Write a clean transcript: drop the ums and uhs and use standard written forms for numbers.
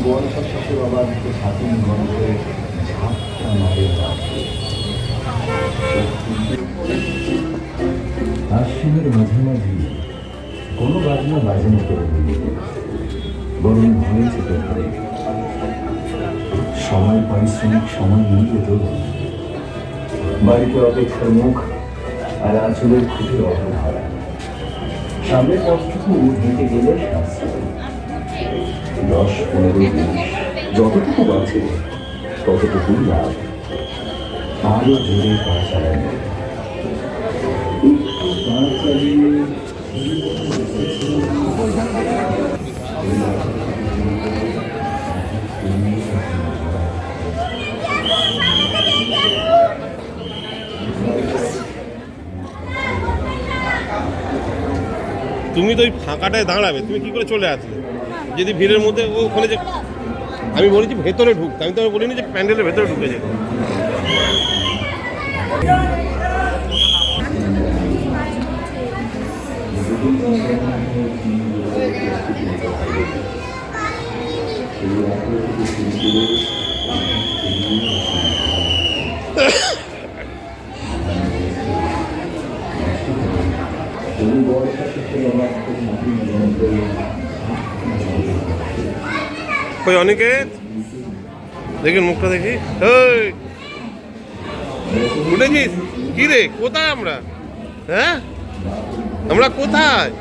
বর্ষা শেষে বাবা দিকে ছাতুন গন্ধে ঝাপটা মারে রাখে। আশ্বিনের মাঝামাঝি কোনো বাজনা বাজেনি করে বরং হয়েছে তো ঘরে সময় পারিশ্রমিক সময় মিলিয়ে তো বাড়িতে অপেক্ষার মুখ আর আঁচলের খুঁটির অবধার সামনের পথটুকু হেঁটে গেলে 10-15 যতটুকু বাঁচে ততটুকুই লাভ। আরো জোরে পা চালানো একটু পা চালিয়ে তুমি তো ওই ফাঁকাটায় দাঁড়াবে, তুমি কি করে চলে আসলে? যদি ভিড়ের মধ্যে ওখানে যে আমি বলেছি ভেতরে ঢুকতে, আমি তো বলিনি যে প্যান্ডেলের ভেতরে ঢুকে যেতে। ওই অনেকে দেখি মুখটা দেখি, উঠেছিস কি রে? কোথায় আমরা? হ্যাঁ আমরা কোথায়?